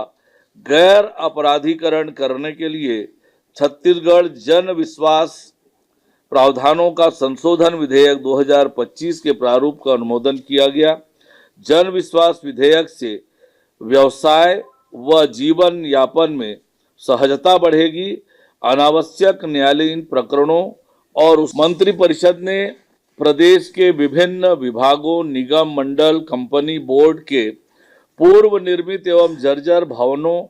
Speaker 15: गैर अपराधीकरण करने के लिए छत्तीसगढ़ जन विश्वास प्रावधानों का संशोधन विधेयक 2025 के प्रारूप का अनुमोदन किया गया। जन विश्वास विधेयक से व्यवसाय व जीवन यापन में सहजता बढ़ेगी। अनावश्यक न्यायालयीन प्रकरणों और उस मंत्रिपरिषद ने प्रदेश के विभिन्न विभागों, निगम, मंडल, कंपनी, बोर्ड के पूर्व निर्मित एवं जर्जर भवनों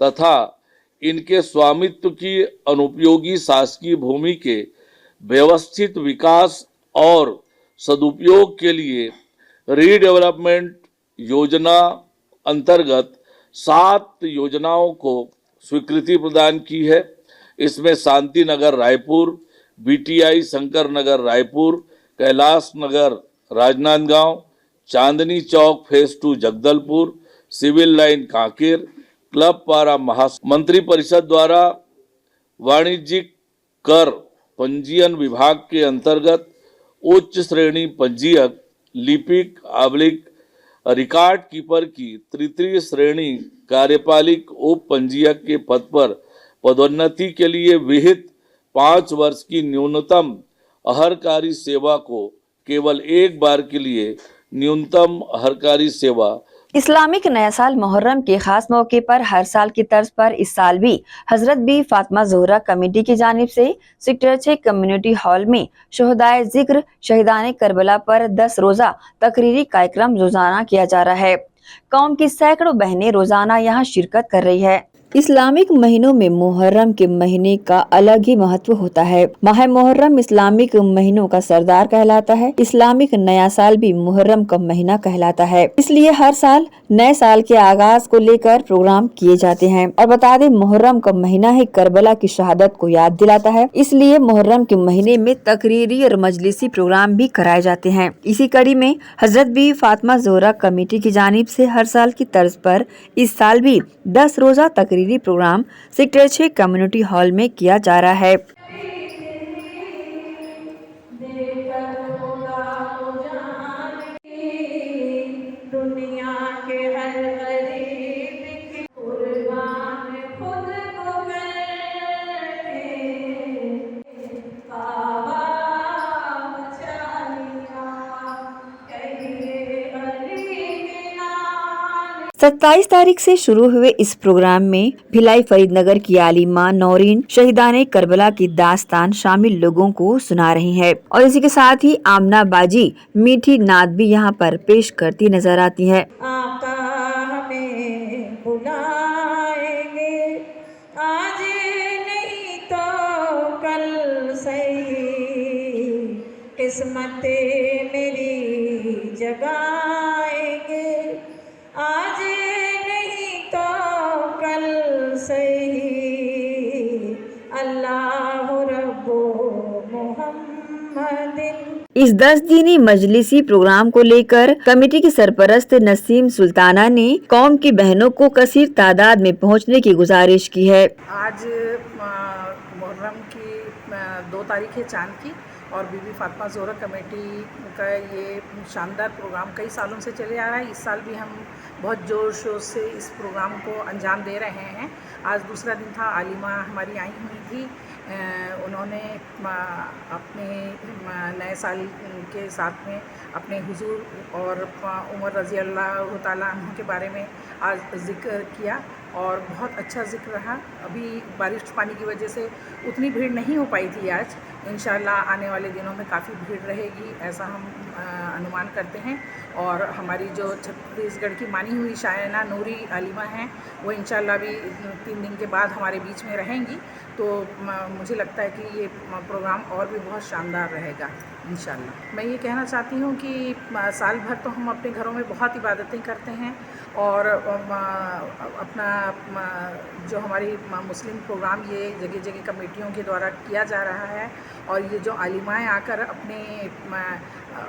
Speaker 15: तथा इनके स्वामित्व की अनुपयोगी शासकीय भूमि के व्यवस्थित विकास और सदुपयोग के लिए रीडेवलपमेंट योजना अंतर्गत 7 योजनाओं को स्वीकृति प्रदान की है। इसमें Shanti Nagar Raipur, BTI Shankar Nagar Raipur, Kailash Nagar Rajnandgaon, Chandni Chowk phase 2 Jagdalpur, civil line Kanker, club Para मंत्रिपरिषद द्वारा वाणिज्यिक कर पंजीयन विभाग के अंतर्गत उच्च श्रेणी पंजीयक, लिपिक / रिकॉर्ड कीपर की तृतीय श्रेणी कार्यपालिक उप पंजीयक के पद पर पदोन्नति के लिए विहित 5 वर्ष की न्यूनतम अहर्कारी सेवा को केवल एक बार के लिए न्यूनतम अहर्कारी सेवा।
Speaker 1: इस्लामिक नया साल मुहर्रम के खास मौके पर हर साल की तर्ज पर इस साल भी हजरत बी फातिमा ज़ोहरा कमेटी की जानिब से सेक्टर 6 कम्युनिटी हॉल में शोहदाए जिक्र शहीदान करबला पर 10 रोजा तकरीरी कार्यक्रम रोजाना किया जा रहा है। कौम की सैकड़ों बहनें रोजाना यहाँ शिरकत कर रही है। इस्लामिक महीनों में मुहर्रम के महीने का अलग ही महत्व होता है। माह मुहर्रम इस्लामिक महीनों का सरदार कहलाता है। इस्लामिक नया साल भी मुहर्रम का महीना कहलाता है, इसलिए हर साल नए साल के आगाज को लेकर प्रोग्राम किए जाते हैं। और बता दें, मुहर्रम का महीना ही करबला की शहादत को याद दिलाता है, इसलिए मुहर्रम के महीने में तकरीरी और मजलिसी प्रोग्राम भी कराए जाते हैं। इसी कड़ी में हजरत बीबी फातिमा ज़ोहरा कमेटी की जानिब से हर साल की तर्ज पर इस साल भी 10 रोजा तकरीरी प्रोग्राम सेक्टर 6 कम्युनिटी हॉल में किया जा रहा है। सत्ताईस तारीख से शुरू हुए इस प्रोग्राम में भिलाई फरीदनगर की आलिमा नौरीन शहीदाने करबला की दास्तान शामिल लोगों को सुना रही है और इसी के साथ ही आमना बाजी मीठी नाद भी यहाँ पर पेश करती नजर आती है।
Speaker 16: आका हमें बुलाएंगे आज नहीं तो कल सही, किस्मत मेरी जगाएंगे आज नहीं तो कल सही, अल्लाह रब्बो मोहम्मदिन।
Speaker 1: इस 10 दिनी मजलिसी प्रोग्राम को लेकर कमेटी की सरपरस्त नसीम सुल्ताना ने कौम की बहनों को कसीर तादाद में पहुंचने की गुजारिश की है।
Speaker 17: आज मुहर्रम की 2 तारीख है चांद की और बीबी फातिमा ज़ोहरा कमेटी का ये शानदार प्रोग्राम कई सालों से चले आ रहा है। इस साल भी हम बहुत ज़ोर शोर से इस प्रोग्राम को अंजाम दे रहे हैं। आज दूसरा दिन था, आलिमा हमारी आई हुई थी, उन्होंने अपने नए साल के साथ में अपने हुजूर और उमर रज़ी अल्लाह तआला अन्हु के बारे में आज जिक्र किया और बहुत अच्छा जिक्र रहा। अभी बारिश पानी की वजह से उतनी भीड़ नहीं हो पाई थी आज, इंशाअल्लाह आने वाले दिनों में काफ़ी भीड़ रहेगी ऐसा हम अनुमान करते हैं। और हमारी जो छत्तीसगढ़ की मानी हुई शायना नूरी आलिमा हैं वो इंशाअल्लाह भी 3 दिन के बाद हमारे बीच में रहेंगी, तो मुझे लगता है कि ये प्रोग्राम और भी बहुत शानदार रहेगा इंशाअल्लाह। मैं ये कहना चाहती हूँ कि साल भर तो हम अपने घरों में बहुत इबादतें करते हैं और अपना जो हमारी मुस्लिम प्रोग्राम ये जगह जगह कमेटियों के द्वारा किया जा रहा है और ये जो आलिमाएँ आकर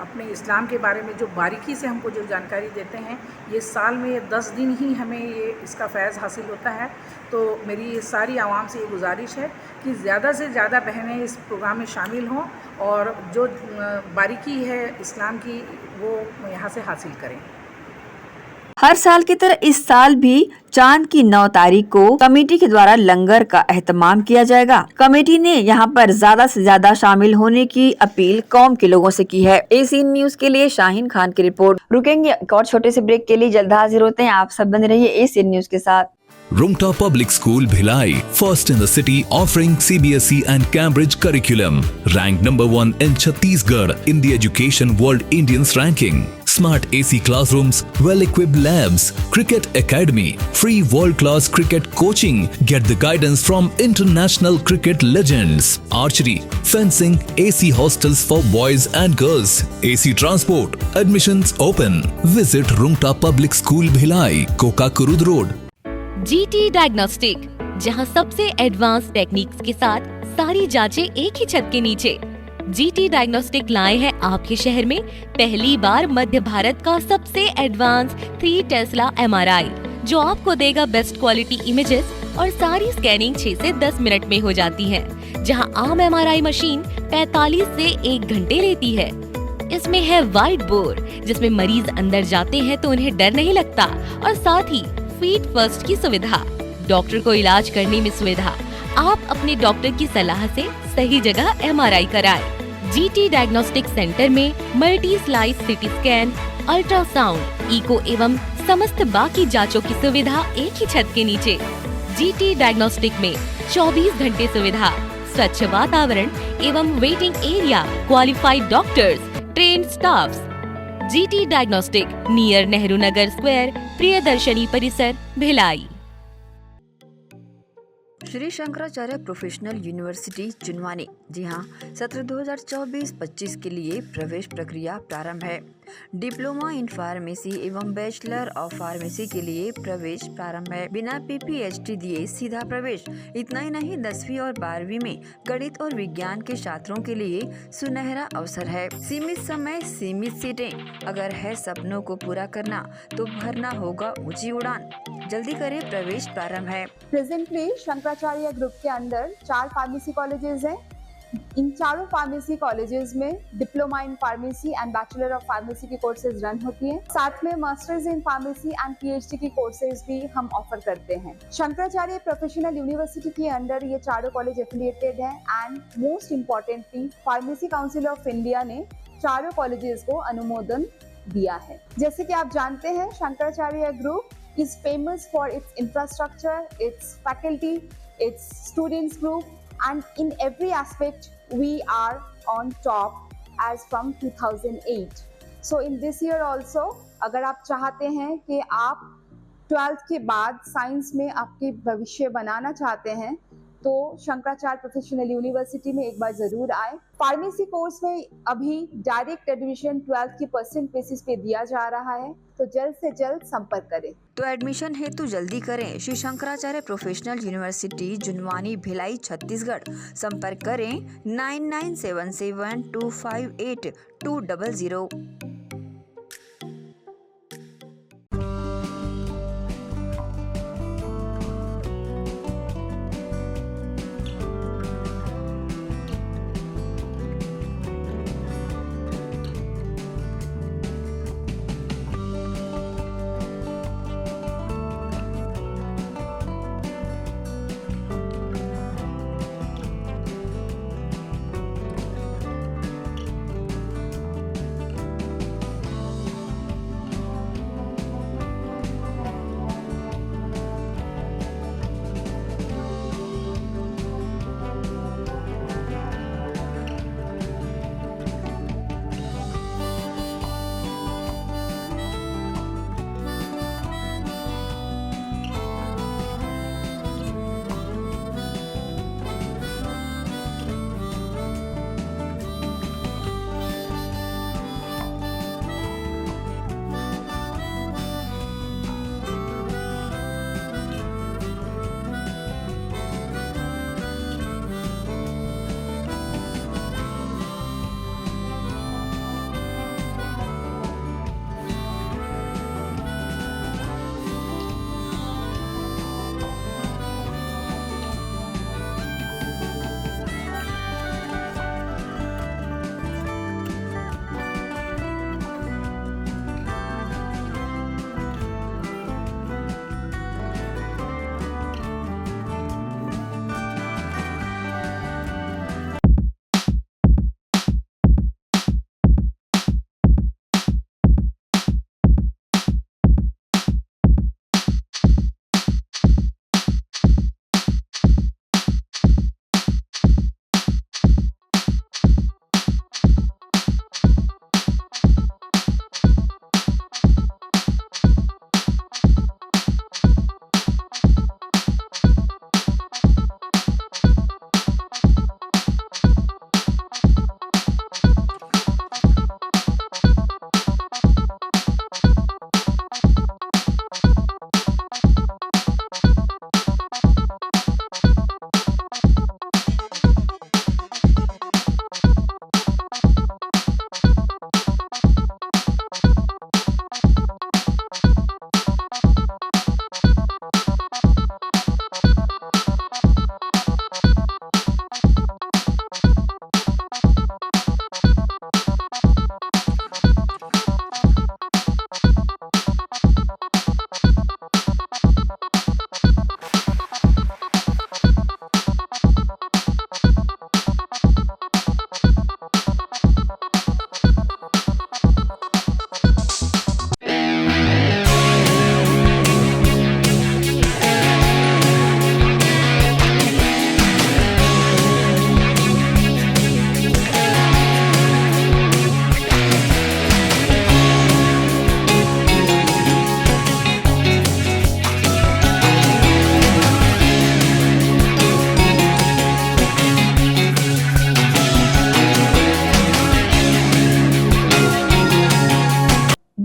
Speaker 17: अपने इस्लाम के बारे में जो बारीकी से हमको जो जानकारी देते हैं, ये साल में 10 दिन ही हमें ये इसका फैज़ हासिल होता है। तो मेरी सारी आवाम से ये गुजारिश है कि ज़्यादा से ज़्यादा बहनें इस प्रोग्राम में शामिल हों और जो बारीकी है इस्लाम की वो यहाँ से हासिल करें।
Speaker 1: हर साल की तरह इस साल भी चांद की 9 तारीख को कमेटी के द्वारा लंगर का एहतमाम किया जाएगा। कमेटी ने यहाँ पर ज्यादा से ज्यादा शामिल होने की अपील कौम के लोगों से की है। एसी न्यूज के लिए शाहीन खान की रिपोर्ट। रुकेंगे एक और छोटे से ब्रेक के लिए, जल्द हाजिर होते हैं। आप सब बने रहिए एसी न्यूज के साथ।
Speaker 6: Rumta Public School Bhilai, first in the city offering CBSE and Cambridge curriculum. Ranked number 1 in Chhattisgarh in the Education World Indians ranking. Smart AC classrooms, well-equipped labs, cricket academy, free world-class cricket coaching. Get the guidance from international cricket legends. Archery, fencing, AC hostels for boys and girls. AC transport. Admissions open. Visit Rumta Public School Bhilai, Kokakurud Road.
Speaker 7: GT diagnostic, जहां सबसे advance techniques के साथ सारी जांचें एक ही छत के नीचे। GT डायग्नोस्टिक लाए हैं आपके शहर में पहली बार मध्य भारत का सबसे एडवांस 3 टेस्ला MRI, जो आपको देगा बेस्ट क्वालिटी इमेजेस और सारी स्कैनिंग 6 से 10 मिनट में हो जाती है, जहां आम MRI मशीन 45 से 1 घंटे लेती है। इसमें है वाइट बोर, जिसमें मरीज अंदर जाते हैं तो उन्हें डर नहीं लगता, और साथ ही फीट फर्स्ट की सुविधा, डॉक्टर को इलाज करने में सुविधा। आप अपने डॉक्टर की सलाह से सही जगह MRI कराएं। GT डायग्नोस्टिक सेंटर में multi slice CT scan, ultrasound, echo एवं समस्त बाकी जांचों की सुविधा एक ही छत के नीचे। GT डायग्नोस्टिक में 24 घंटे सुविधा, स्वच्छ वातावरण एवं waiting area, qualified doctors, trained staffs. GT diagnostic near Nehru Nagar square, Priyadarshini परिसर, भिलाई।
Speaker 1: Shri Shankaracharya professional university Junwani. जी हाँ, सत्र 2024-25 के लिए प्रवेश प्रक्रिया प्रारंभ है। डिप्लोमा इन फार्मेसी एवं बैचलर ऑफ फार्मेसी के लिए प्रवेश प्रारंभ है। बिना PPHD दिए सीधा प्रवेश। इतना ही नहीं, 10वीं और 12वीं में गणित और विज्ञान के छात्रों के लिए सुनहरा अवसर है। सीमित समय, सीमित सीटें। अगर है सपनों को पूरा करना तो भरना होगा ऊंची उड़ान। जल्दी करें, प्रवेश प्रारंभ है।
Speaker 18: प्रेजेंटली शंकराचार्य ग्रुप के अंदर 4 फार्मेसी कॉलेजेस हैं। इन चारों फार्मेसी कॉलेजेस में diploma in pharmacy and bachelor of pharmacy की कोर्सेज रन होती हैं। साथ में masters in pharmacy and PhD की कोर्सेज भी हम ऑफर करते हैं। शंकराचार्य प्रोफेशनल यूनिवर्सिटी के अंडर ये चारों कॉलेज एफिलिएटेड हैं and most importantly pharmacy council of India ने चारों कॉलेजेस को अनुमोदन दिया है। जैसे कि आप जानते हैं, Shankaracharya group is famous for its infrastructure, its faculty, its students group, and in every aspect we are on top as from 2008. So in this year also, अगर आप चाहते हैं कि आप 12th के बाद साइंस में आपके भविष्य बनाना चाहते हैं तो शंकराचार्य प्रोफेशनल यूनिवर्सिटी में एक बार जरूर आए। फार्मेसी कोर्स में अभी डायरेक्ट एडमिशन 12th की परसेंट बेसिस पे दिया जा रहा है, तो जल्द से जल्द संपर्क करें।
Speaker 1: तो एडमिशन हेतु जल्दी करें। Shri Shankaracharya professional university Junwani, Bhilai, Chhattisgarh. संपर्क करें 9977258200।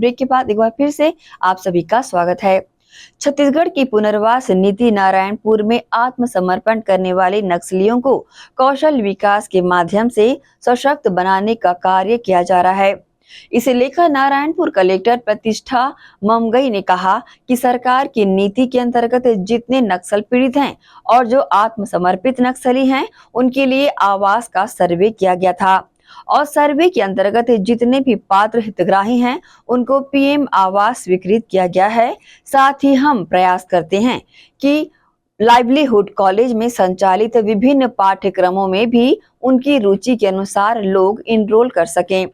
Speaker 1: ब्रेक के बाद एक बार फिर से आप सभी का स्वागत है। छत्तीसगढ़ की पुनर्वास नीति नारायणपुर में आत्मसमर्पण करने वाले नक्सलियों को कौशल विकास के माध्यम से सशक्त बनाने का कार्य किया जा रहा है। इसे लेकर नारायणपुर कलेक्टर प्रतिष्ठा ममगई ने कहा कि सरकार की नीति के अंतर्गत जितने नक्सल पीड़ित हैं और जो आत्मसमर्पित नक्सली हैं उनके लिए आवास का सर्वे किया गया था और सर्वे के अंतर्गत जितने भी पात्र हितग्राही हैं उनको पीएम आवास स्वीकृत किया गया है। साथ ही हम प्रयास करते हैं कि लाइवलीहुड कॉलेज में संचालित विभिन्न पाठ्यक्रमों में भी उनकी रुचि के अनुसार लोग इनरोल कर सकें।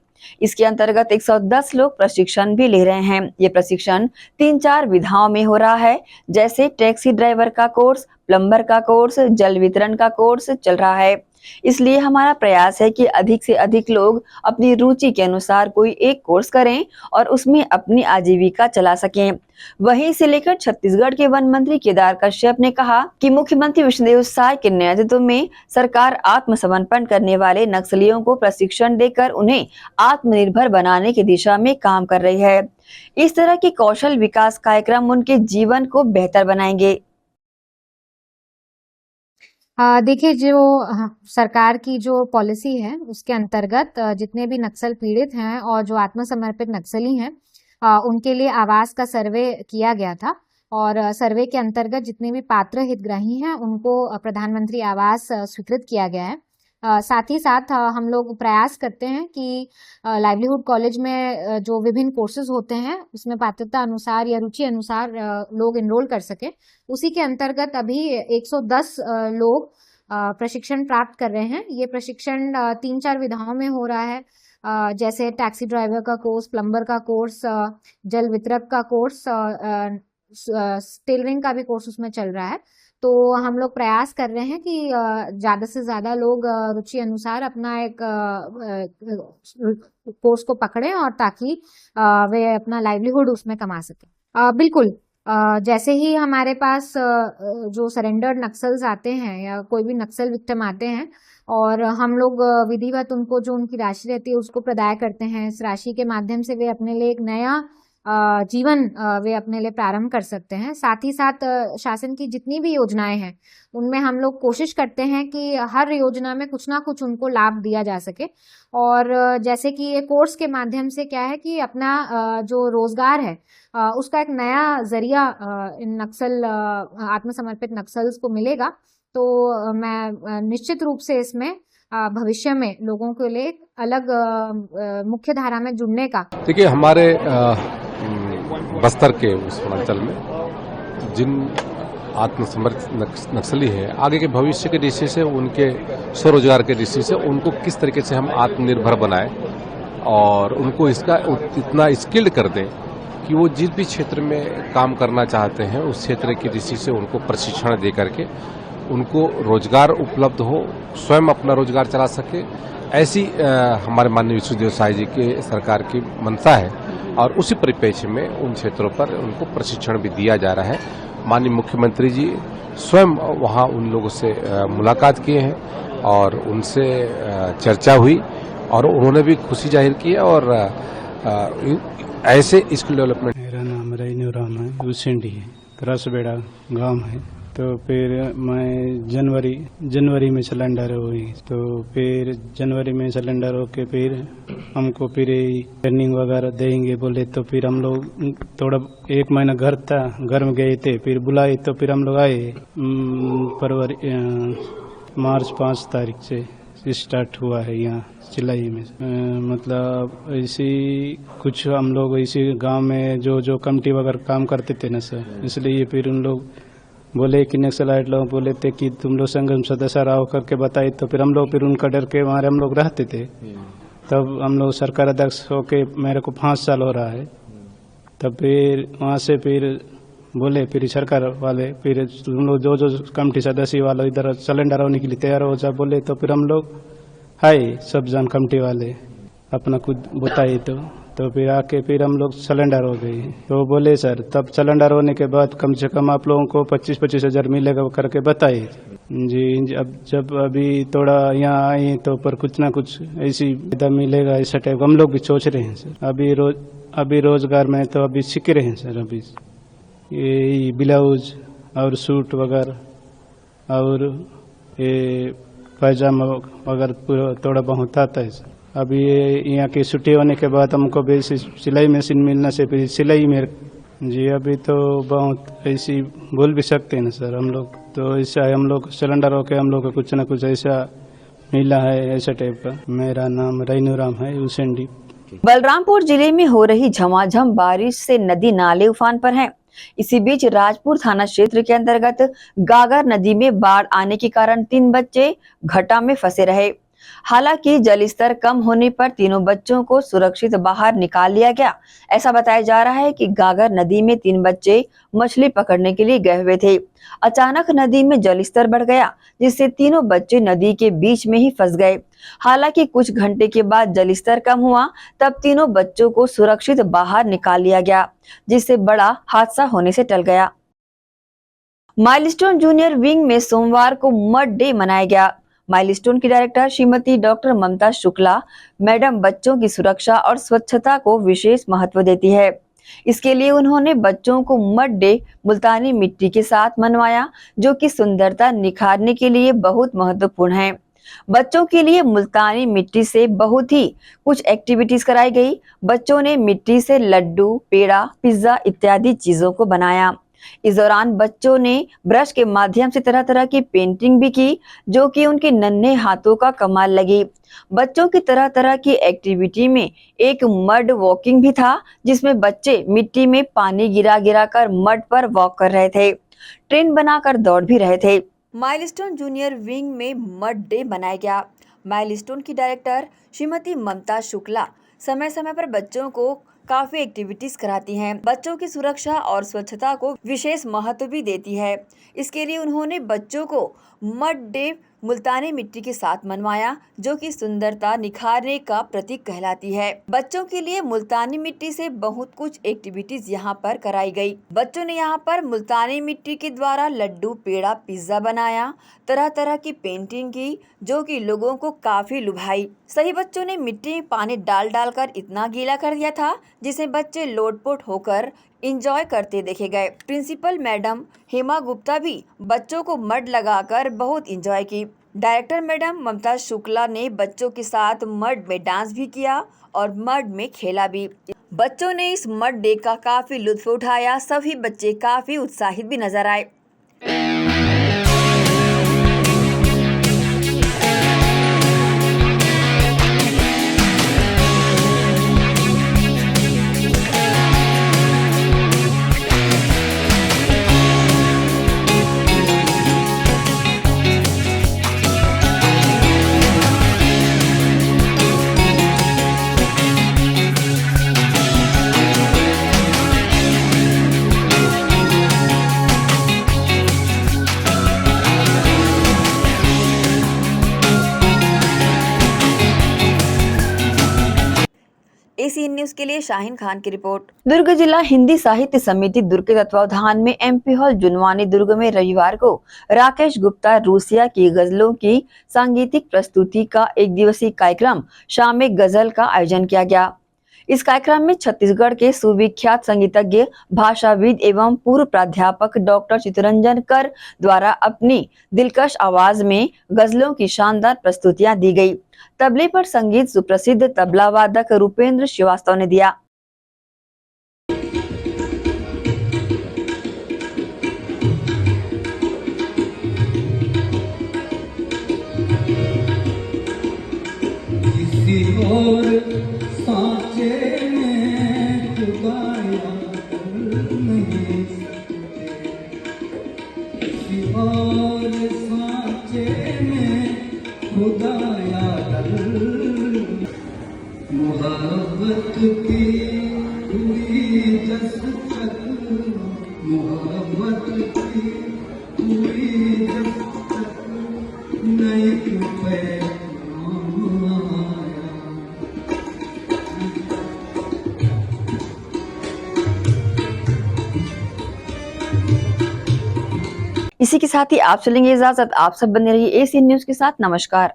Speaker 1: इसके अंतर्गत 110 लोग प्रशिक्षण भी ले रहे हैं। ये प्रशिक्षण 3-4 विधाओं में हो रहा है, जैसे टैक्सी ड्राइवर का कोर्स, प्लम्बर का कोर्स, जल वितरण का कोर्स चल रहा है। इसलिए हमारा प्रयास है कि अधिक से अधिक लोग अपनी रुचि के अनुसार कोई एक कोर्स करें और उसमें अपनी आजीविका चला सकें। वहीं इसे लेकर छत्तीसगढ़ के वन मंत्री केदार कश्यप ने कहा कि मुख्यमंत्री विष्णुदेव साय के नेतृत्व में सरकार आत्मसमर्पण करने वाले नक्सलियों को प्रशिक्षण देकर उन्हें आत्मनिर्भर बनाने की दिशा में काम कर रही है। इस तरह के कौशल विकास कार्यक्रम उनके जीवन को बेहतर बनाएंगे।
Speaker 19: देखिए, जो सरकार की जो पॉलिसी है उसके अंतर्गत जितने भी नक्सल पीड़ित हैं और जो आत्मसमर्पित नक्सली हैं उनके लिए आवास का सर्वे किया गया था और सर्वे के अंतर्गत जितने भी पात्र हितग्राही हैं उनको प्रधानमंत्री आवास स्वीकृत किया गया है। साथ ही साथ हम लोग प्रयास करते हैं कि लाइवलीहुड कॉलेज में जो विभिन्न कोर्सेज होते हैं उसमें पात्रता अनुसार या रुचि अनुसार लोग एनरोल कर सके। उसी के अंतर्गत अभी 110 लोग प्रशिक्षण प्राप्त कर रहे हैं। ये प्रशिक्षण 3-4 विधाओं में हो रहा है, जैसे टैक्सी ड्राइवर का कोर्स, प्लम्बर का कोर्स, जल वितरक का कोर्स, टेलरिंग का भी कोर्स उसमें चल रहा है। तो हम लोग प्रयास कर रहे हैं कि ज़्यादा से ज़्यादा लोग रुचि अनुसार अपना एक कोर्स को पकड़ें और ताकि वे अपना लाइवलीहुड उसमें कमा सकें। बिल्कुल, जैसे ही हमारे पास जो सरेंडर्ड नक्सल्स आते हैं या कोई भी नक्सल विक्टिम आते हैं और हम लोग विधिवत उनको जो उनकी राशि रहती है उसको प्रदाय करते हैं। इस राशि के माध्यम से वे अपने लिए एक नया जीवन वे अपने लिए प्रारंभ कर सकते हैं। साथ ही साथ शासन की जितनी भी योजनाएं हैं उनमें हम लोग कोशिश करते हैं कि हर योजना में कुछ ना कुछ उनको लाभ दिया जा सके। और जैसे कि ये कोर्स के माध्यम से क्या है कि अपना जो रोजगार है उसका एक नया जरिया इन नक्सल आत्मसमर्पित नक्सल्स को मिलेगा। तो मैं निश्चित रूप से इसमें भविष्य में लोगों के लिए अलग मुख्य धारा में जुड़ने का।
Speaker 20: देखिए, हमारे बस्तर के उस अंचल में जिन आत्मसमर्पित नक्सली है, आगे के भविष्य के दृष्टि से, उनके स्वरोजगार के दृष्टि से उनको किस तरीके से हम आत्मनिर्भर बनाएं और उनको इसका इतना स्किल्ड कर दें कि वो जिस भी क्षेत्र में काम करना चाहते हैं उस क्षेत्र की दृष्टि से उनको प्रशिक्षण दे करके उनको रोजगार उपलब्ध हो, स्वयं अपना रोजगार चला सके। ऐसी हमारे माननीय विष्णुदेव साय जी के सरकार की मंशा है और उसी परिप्रेक्ष्य में उन क्षेत्रों पर उनको प्रशिक्षण भी दिया जा रहा है। माननीय मुख्यमंत्री जी स्वयं वहां उन लोगों से मुलाकात किए हैं और उनसे चर्चा हुई और उन्होंने भी खुशी जाहिर की है और ऐसे स्किल डेवलपमेंट।
Speaker 5: मेरा नाम रईनू राम है, उसेंडी है, रसबेड़ा गांव है। तो फिर मैं जनवरी में सिलेंडर हुई, तो फिर जनवरी में सिलेंडर होके फिर हमको फिर ट्रेनिंग वगैरह देंगे बोले। तो फिर हम लोग थोड़ा 1 महीना घर में गए थे, फिर बुलाए तो फिर हम लोग आए। मार्च 5 तारीख से स्टार्ट हुआ है यहाँ सिलाई में। मतलब ऐसी कुछ हम लोग इसी गांव में जो कमेटी वगैरह काम करते थे ना सर, इसलिए फिर उन लोग बोले कि नक्सलाइट लोग बोले थे कि तुम लोग संगम सदस्य रहो करके बताए। तो फिर हम लोग फिर उनका डर के मारे हम लोग रहते थे। तब हम लोग सरकार अध्यक्ष होके मेरे को 5 साल हो रहा है। तब फिर वहाँ से फिर बोले फिर सरकार वाले फिर तुम लोग जो कमेटी सदस्य वाले इधर सिलेंडर होने के लिए तैयार हो जा बोले। तो फिर हम लोग आए सब जन कमेटी वाले अपना खुद बताए। तो फिर आके फिर हम लोग सिलेंडर हो गए। तो बोले सर तब सिलेंडर होने के बाद कम से कम आप लोगों को 25-25 हज़ार मिलेगा करके बताए। जी, अब जब अभी थोड़ा यहाँ आए तो पर कुछ ना कुछ ऐसी फायदा मिलेगा ऐसा टाइप हम लोग भी सोच रहे हैं सर। अभी रोजगार में तो अभी सीख रहे हैं सर। अभी ये ब्लाउज और सूट वगैरह और ये पैजामा वगैरह थोड़ा बहुत आता है सर। अभी ये यहाँ की छुट्टी होने के बाद हमको भी सिलाई मशीन मिलने से फिर सिलाई में जी अभी तो बहुत ऐसी बोल भी सकते हैं ना सर हम लोग। तो ऐसा हम लोग सिलेंडर होके हम लोग को कुछ ना कुछ ऐसा मिला है ऐसा टाइप का। मेरा नाम रैनूराम है हुसैनडी।
Speaker 1: बलरामपुर जिले में हो रही झमाझम बारिश से नदी नाले उफान पर हैं। इसी बीच राजपुर थाना क्षेत्र के अंतर्गत गागर नदी में बाढ़ आने के कारण 3 बच्चे घटा में फंसे रहे। हालांकि जलस्तर कम होने पर तीनों बच्चों को सुरक्षित बाहर निकाल लिया गया। ऐसा बताया जा रहा है कि गागर नदी में 3 बच्चे मछली पकड़ने के लिए गए हुए थे। अचानक नदी में जलस्तर बढ़ गया, जिससे तीनों बच्चे नदी के बीच में ही फंस गए। हालांकि कुछ घंटे के बाद जलस्तर कम हुआ, तब तीनों बच्चों को सुरक्षित बाहर निकाल लिया गया, जिससे बड़ा हादसा होने से टल गया। माइलस्टोन जूनियर विंग में सोमवार को मड डे मनाया गया। माइलस्टोन की डायरेक्टर श्रीमती डॉक्टर ममता शुक्ला मैडम बच्चों की सुरक्षा और स्वच्छता को विशेष महत्व देती है। इसके लिए उन्होंने बच्चों को मड डे मुल्तानी मिट्टी के साथ मनवाया, जो कि सुंदरता निखारने के लिए बहुत महत्वपूर्ण है। बच्चों के लिए मुल्तानी मिट्टी से बहुत ही कुछ एक्टिविटीज कराई गई। बच्चों ने मिट्टी से लड्डू, पेड़ा, पिज्जा इत्यादि चीजों को बनाया। इस दौरान बच्चों ने ब्रश के माध्यम से तरह तरह की पेंटिंग भी की, जो कि उनके नन्हे हाथों का कमाल लगी। बच्चों की तरह तरह की एक्टिविटी में एक मड वॉकिंग भी था, जिसमें बच्चे मिट्टी में पानी गिरा गिरा कर मड पर वॉक कर रहे थे, ट्रेन बनाकर दौड़ भी रहे थे। माइलस्टोन जूनियर विंग में मड डे मनाया गया। माइलस्टोन की डायरेक्टर श्रीमती ममता शुक्ला समय समय पर बच्चों को काफी एक्टिविटीज कराती हैं। बच्चों की सुरक्षा और स्वच्छता को विशेष महत्व भी देती है। इसके लिए उन्होंने बच्चों को मड डे मुल्तानी मिट्टी के साथ मनवाया, जो कि सुंदरता निखारने का प्रतीक कहलाती है। बच्चों के लिए मुल्तानी मिट्टी से बहुत कुछ एक्टिविटीज यहाँ पर कराई गई। बच्चों ने यहाँ पर मुल्तानी मिट्टी के द्वारा लड्डू, पेड़ा, पिज्जा बनाया, तरह तरह की पेंटिंग की, जो कि लोगों को काफी लुभाई। सभी बच्चों ने मिट्टी में पानी डाल डालकर इतना गीला कर दिया था, जिसे बच्चे लोटपोट होकर एंजॉय करते देखे गए। प्रिंसिपल मैडम हेमा गुप्ता भी बच्चों को मड लगाकर बहुत एंजॉय की। डायरेक्टर मैडम ममता शुक्ला ने बच्चों के साथ मड में डांस भी किया और मड में खेला भी। बच्चों ने इस मड डे का काफी लुत्फ उठाया। सभी बच्चे काफी उत्साहित भी नजर आए। एसीएन न्यूज के लिए शाहीन खान की रिपोर्ट। दुर्ग जिला हिंदी साहित्य समिति दुर्ग के तत्वावधान में एमपी हॉल जुनवानी दुर्ग में रविवार को राकेश गुप्ता रूसिया की गजलों की सांगीतिक प्रस्तुति का एक दिवसीय कार्यक्रम शाम में गजल का आयोजन किया गया। इस कार्यक्रम में छत्तीसगढ़ के सुविख्यात संगीतज्ञ, भाषाविद एवं पूर्व प्राध्यापक डॉक्टर चित्तरंजन कर द्वारा अपनी दिलकश आवाज में गजलों की शानदार प्रस्तुतियां दी गई। तबले पर संगीत सुप्रसिद्ध तबला वादक रूपेंद्र श्रीवास्तव ने दिया।
Speaker 21: सांचे में खुदाया नहीं सकते, और सांचे में खुदाया मोहब्बत की पूरी दस्तक, मोहब्बत की पूरी दस्तक नहीं पे
Speaker 1: इसी के साथ ही आप चलेंगे इजाजत। आप सब बने रहिए एसीएन न्यूज के साथ। नमस्कार।